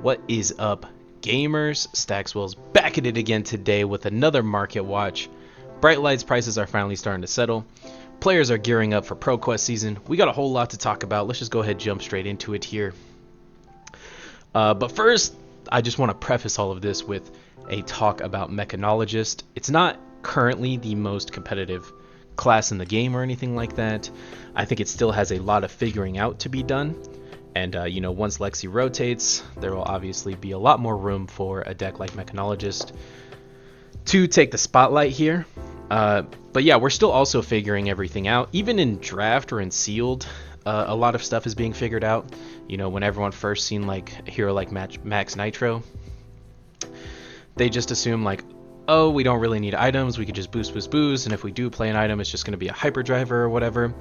What is up, gamers? Staxwell's back at it again today with another market watch. Bright Lights prices are finally starting to settle. Players are gearing up for ProQuest season. We got a whole lot to talk about. Let's just go ahead and jump straight into it here. But first, I just want to preface all of this with a talk about Mechanologist. It's not currently the most competitive class in the game or anything like that. I think it still has a lot of figuring out to be done. And, once Lexi rotates, there will obviously be a lot more room for a deck like Mechanologist to take the spotlight here. But yeah, we're still also figuring everything out. Even in draft or in sealed, a lot of stuff is being figured out. You know, when everyone first seen like a hero like Max Nitro, they just assume like, oh, we don't really need items, we could just boost, and if we do play an item, it's just going to be a hyperdriver or whatever.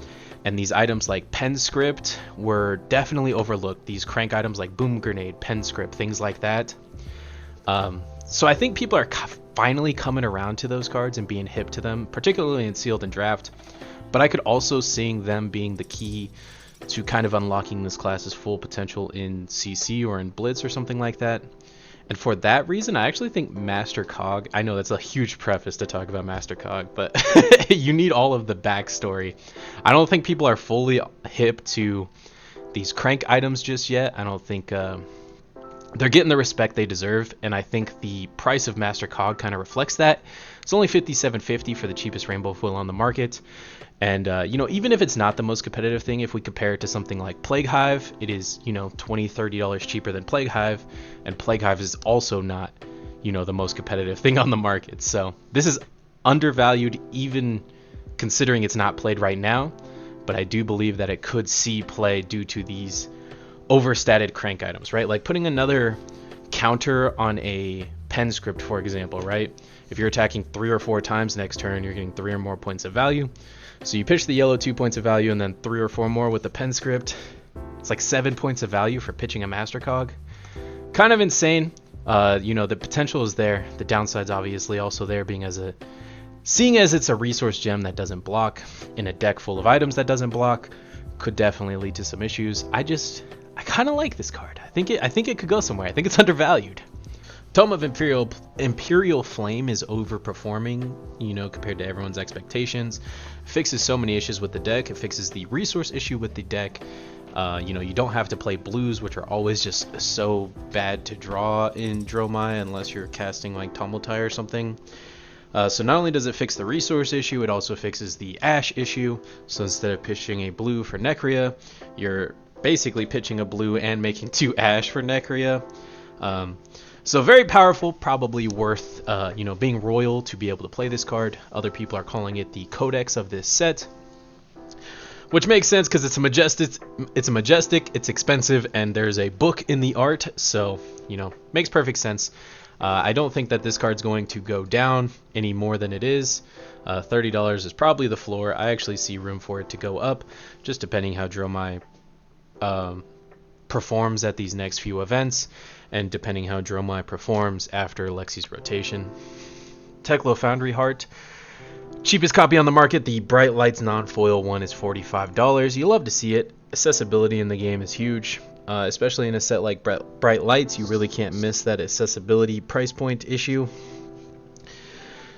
And these items like pen script were definitely overlooked. These crank items like boom grenade, pen script, things like that. So I think people are finally coming around to those cards and being hip to them, particularly in sealed and draft. But I could also see them being the key to kind of unlocking this class's full potential in CC or in Blitz or something like that. And for that reason, I actually think Master Cog, I know that's a huge preface to talk about Master Cog, but you need all of the backstory. I don't think people are fully hip to these crank items just yet. I don't think they're getting the respect they deserve, and I think the price of Master Cog kind of reflects that. It's only $57.50 for the cheapest rainbow foil on the market. And, even if it's not the most competitive thing, if we compare it to something like Plague Hive, it is, $20, $30 cheaper than Plague Hive. And Plague Hive is also not, the most competitive thing on the market. So this is undervalued, even considering it's not played right now. But I do believe that it could see play due to these overstated crank items, right? Like putting another counter on a pen script, for example, right? If you're attacking 3 or 4 times next turn, you're getting 3 or more points of value. So you pitch the yellow 2 points of value and then 3 or 4 more with the pen script. It's like 7 points of value for pitching a Master Cog. Kind of insane. The potential is there. The downside's obviously also there, seeing as it's a resource gem that doesn't block in a deck full of items that doesn't block, could definitely lead to some issues. I kind of like this card. I think it could go somewhere. I think it's undervalued. Tome of Imperial Flame is overperforming, compared to everyone's expectations. Fixes so many issues with the deck. It fixes the resource issue with the deck. You don't have to play blues, which are always just so bad to draw in Dromai unless you're casting like Tumultai or something. So not only does it fix the resource issue, it also fixes the ash issue. So instead of pitching a blue for Necria, you're basically pitching a blue and making 2 ash for Necria. So very powerful, probably worth, being royal to be able to play this card. Other people are calling it the codex of this set, which makes sense because it's majestic, it's expensive, and there's a book in the art. So, makes perfect sense. I don't think that this card's going to go down any more than it is. $30 is probably the floor. I actually see room for it to go up, just depending how Dromai performs at these next few events, and depending how Dromai performs after Lexi's rotation. Teklo Foundry Heart, cheapest copy on the market. The Bright Lights non-foil one is $45. You love to see it. Accessibility in the game is huge, especially in a set like Bright Lights. You really can't miss that accessibility price point issue.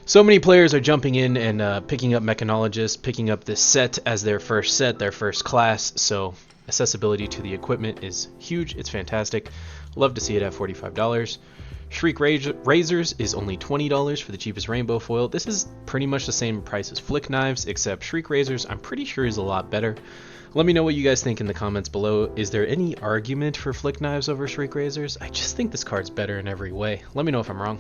So many players are jumping in and picking up Mechanologist, picking up this set as their first set, their first class. So accessibility to the equipment is huge. It's fantastic. Love to see it at $45. Shriek Razors is only $20 for the cheapest rainbow foil. This is pretty much the same price as Flick Knives, except Shriek Razors I'm pretty sure is a lot better. Let me know what you guys think in the comments below. Is there any argument for Flick Knives over Shriek Razors? I just think this card's better in every way. Let me know if I'm wrong.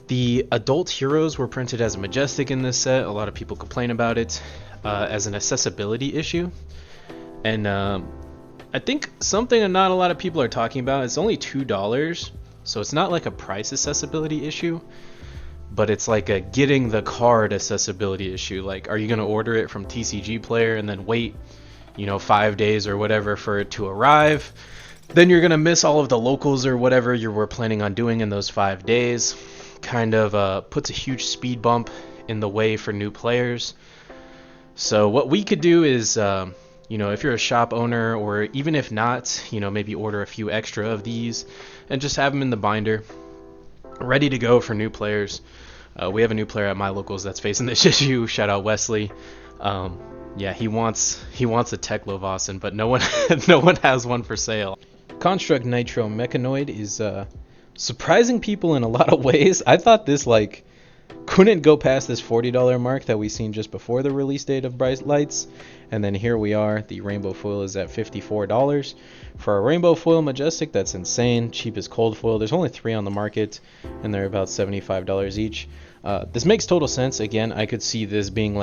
The adult heroes were printed as a majestic in this set. A lot of people complain about it as an accessibility issue. And I think something that not a lot of people are talking about, it's only $2, so it's not like a price accessibility issue, but it's like a getting the card accessibility issue. Like, are you going to order it from TCG Player and then wait, 5 days or whatever for it to arrive? Then you're going to miss all of the locals or whatever you were planning on doing in those 5 days. Kind of puts a huge speed bump in the way for new players. So what we could do is if you're a shop owner, or even if not, maybe order a few extra of these and just have them in the binder, ready to go for new players. We have a new player at my locals that's facing this issue. Shout out Wesley. Yeah, he wants a Tech Lovasin, but no one has one for sale. Construct Nitro Mechanoid is surprising people in a lot of ways. I thought this couldn't go past this $40 mark that we seen just before the release date of Bright Lights, and then here we are. The rainbow foil is at $54 for a rainbow foil majestic. That's insane. Cheapest cold foil. There's only 3 on the market, and they're about $75 each. This makes total sense. Again, I could see this being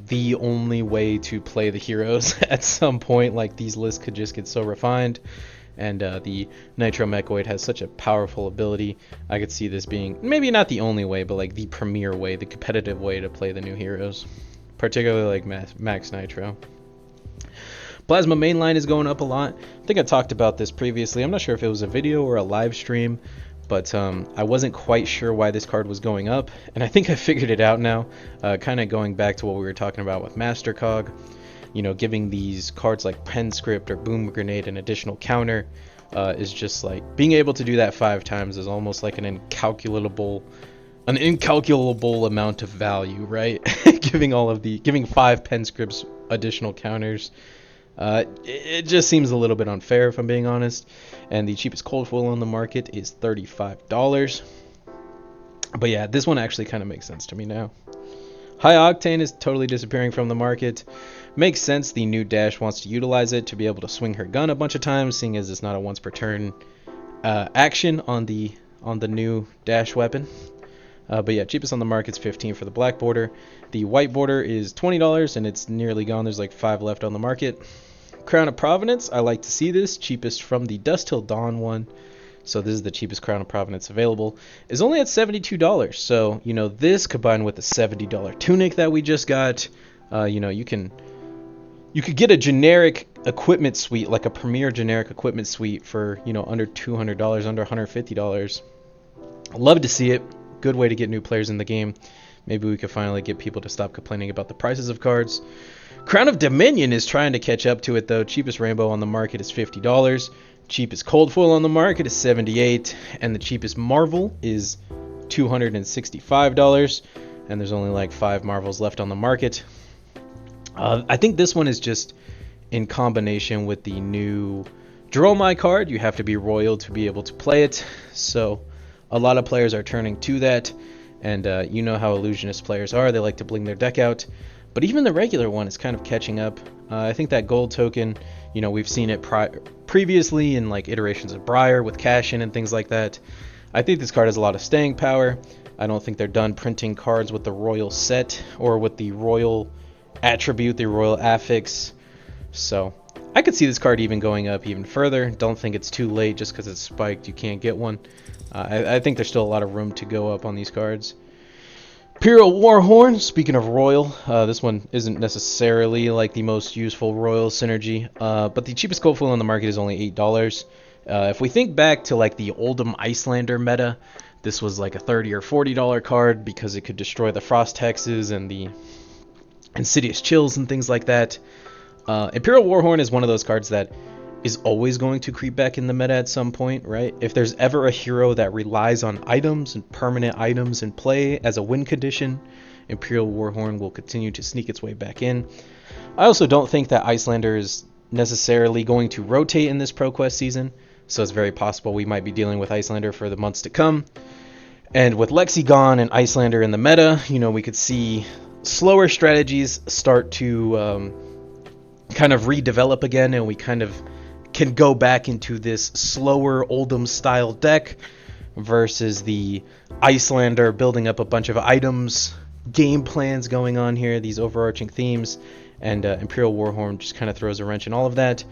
the only way to play the heroes at some point. These lists could just get so refined, and the Nitro Mechoid has such a powerful ability. I could see this being maybe not the only way, but the premier way, the competitive way to play the new heroes, particularly Max Nitro. Plasma mainline is going up a lot. I think I talked about this previously. I'm not sure if it was a video or a live stream, but I wasn't quite sure why this card was going up, and I think I figured it out now. Kind of going back to what we were talking about with Master Cog, giving these cards like Pen Script or Boom Grenade an additional counter is just being able to do that 5 times is almost like an incalculable amount of value, right? giving 5 Pen Scripts additional counters. It just seems a little bit unfair, if I'm being honest. And the cheapest cold foil on the market is $35. But yeah, this one actually kind of makes sense to me now. High Octane is totally disappearing from the market. Makes sense. The new Dash wants to utilize it to be able to swing her gun a bunch of times, seeing as it's not a once per turn action on the new Dash weapon. But yeah, cheapest on the market is $15 for the black border. The white border is $20, and it's nearly gone. There's 5 left on the market. Crown of Providence, I like to see this. Cheapest from the Dusk Till Dawn one. So this is the cheapest Crown of Providence available. Is only at $72. So, this combined with the $70 tunic that we just got, you could get a generic equipment suite, like a premier generic equipment suite for, under $200, under $150. Love to see it. Good way to get new players in the game. Maybe we could finally get people to stop complaining about the prices of cards. Crown of Dominion is trying to catch up to it, though. Cheapest rainbow on the market is $50. Cheapest cold foil on the market is $78. And the cheapest Marvel is $265. And there's only 5 Marvels left on the market. I think this one is just in combination with the new Draw My card. You have to be royal to be able to play it. So a lot of players are turning to that, and you know how illusionist players are. They like to bling their deck out. But even the regular one is kind of catching up. I think that gold token, we've seen it previously in iterations of Briar with cash in and things like that. I think this card has a lot of staying power. I don't think they're done printing cards with the royal set or with the royal attribute, the royal affix. So I could see this card even going up even further. Don't think it's too late just because it's spiked. You can't get one. I think there's still a lot of room to go up on these cards. Imperial Warhorn, speaking of royal, this one isn't necessarily the most useful royal synergy, but the cheapest cold foil on the market is only $8. If we think back to the Oldham Icelander meta, this was a $30 or $40 card because it could destroy the Frost Hexes and the Insidious Chills and things like that. Imperial Warhorn is one of those cards that is always going to creep back in the meta at some point, right? If there's ever a hero that relies on items and permanent items in play as a win condition, Imperial Warhorn will continue to sneak its way back in. I also don't think that Icelander is necessarily going to rotate in this ProQuest season, so it's very possible we might be dealing with Icelander for the months to come. And with Lexi gone and Icelander in the meta, we could see slower strategies start to kind of redevelop again, and we kind of can go back into this slower Oldham style deck versus the Icelander building up a bunch of items, game plans going on here, these overarching themes, and Imperial Warhorn just kind of throws a wrench in all of that.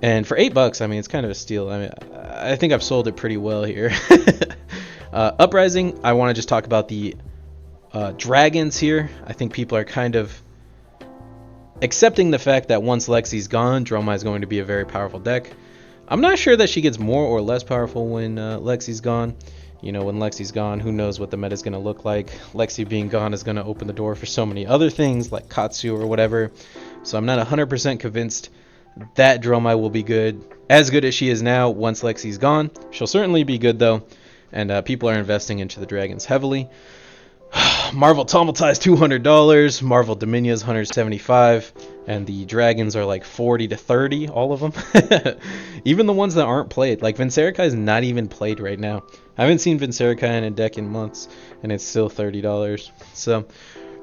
And for $8, I mean, it's kind of a steal. I mean, I think I've sold it pretty well here. Uprising, I want to just talk about the dragons here. I think people are kind of accepting the fact that once Lexi's gone, Dromai is going to be a very powerful deck. I'm not sure that she gets more or less powerful when Lexi's gone. When Lexi's gone, who knows what the meta is going to look like. Lexi being gone is going to open the door for so many other things like Katsu or whatever. So I'm not 100% convinced that Dromai will be good. As good as she is now once Lexi's gone. She'll certainly be good though. And people are investing into the dragons heavily. Marvel Tumultai is $200. Marvel Dominia is $175. And the dragons are like $40 to $30, all of them. Even the ones that aren't played. Like Vincerica is not even played right now. I haven't seen Vincerica in a deck in months, and it's still $30. So,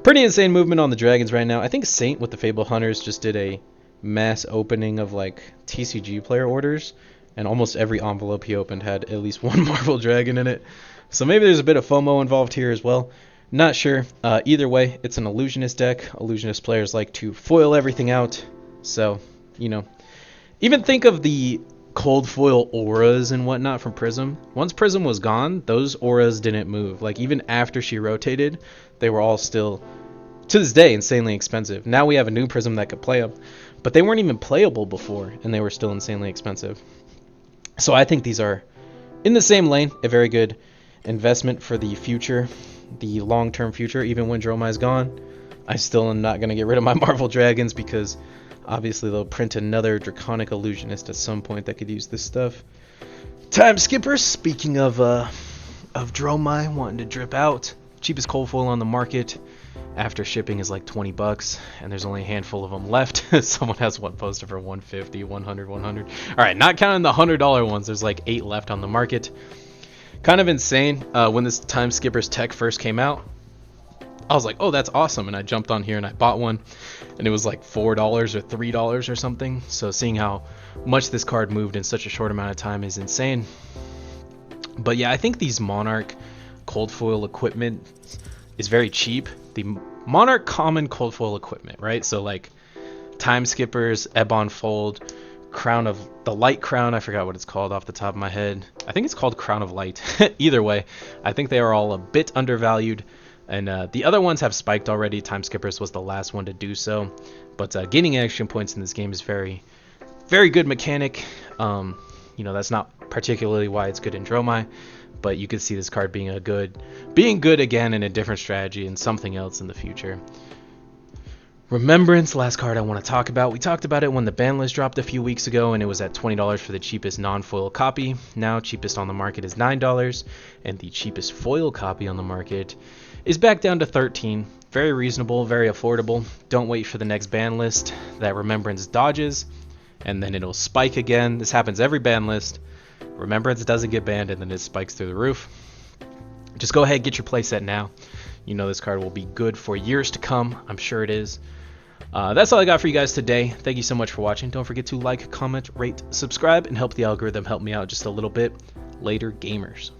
pretty insane movement on the dragons right now. I think Saint with the Fable Hunters just did a mass opening of like TCG player orders, and almost every envelope he opened had at least one Marvel Dragon in it. So maybe there's a bit of FOMO involved here as well. Not sure. Either way, it's an Illusionist deck. Illusionist players like to foil everything out. So, you know, even think of the cold foil auras and whatnot from Prism. Once Prism was gone, those auras didn't move. Like, even after she rotated, they were all still, to this day, insanely expensive. Now we have a new Prism that could play them. But they weren't even playable before, and they were still insanely expensive. So I think these are, in the same lane, a very good investment for the future. The long-term future, even when Dromai is gone. I still am not going to get rid of my Marvel Dragons because obviously they'll print another Draconic Illusionist at some point that could use this stuff. Time Skippers, speaking of Dromai wanting to drip out. Cheapest cold foil on the market after shipping is like $20, and there's only a handful of them left. Someone has one posted for $150, $100, $100. Alright, not counting the $100 ones, there's like 8 left on the market. Kind of insane. When this Time Skippers tech first came out, I was like, oh, that's awesome. And I jumped on here and I bought one. And it was like $4 or $3 or something. So seeing how much this card moved in such a short amount of time is insane. But yeah, I think these Monarch cold foil equipment is very cheap. The Monarch common cold foil equipment, right? So like Time Skippers, Ebon Fold, Crown of the Light Crown, I forgot what it's called off the top of my head. I think it's called Crown of Light. Either way, I think they are all a bit undervalued, and the other ones have spiked already. Time Skippers was the last one to do so, but gaining action points in this game is very, very good mechanic. You know, that's not particularly why it's good in Dromai, but you could see this card being good again in a different strategy and something else in the future. Remembrance, last card I want to talk about. We talked about it when the ban list dropped a few weeks ago, and it was at $20 for the cheapest non-foil copy. Now, cheapest on the market is $9, and the cheapest foil copy on the market is back down to $13. Very reasonable, very affordable. Don't wait for the next ban list that Remembrance dodges, and then it'll spike again. This happens every ban list. Remembrance doesn't get banned, and then it spikes through the roof. Just go ahead, get your playset now. You know this card will be good for years to come. I'm sure it is. That's all I got for you guys today. Thank you so much for watching. Don't forget to like, comment, rate, subscribe, and help the algorithm help me out just a little bit. Later, gamers.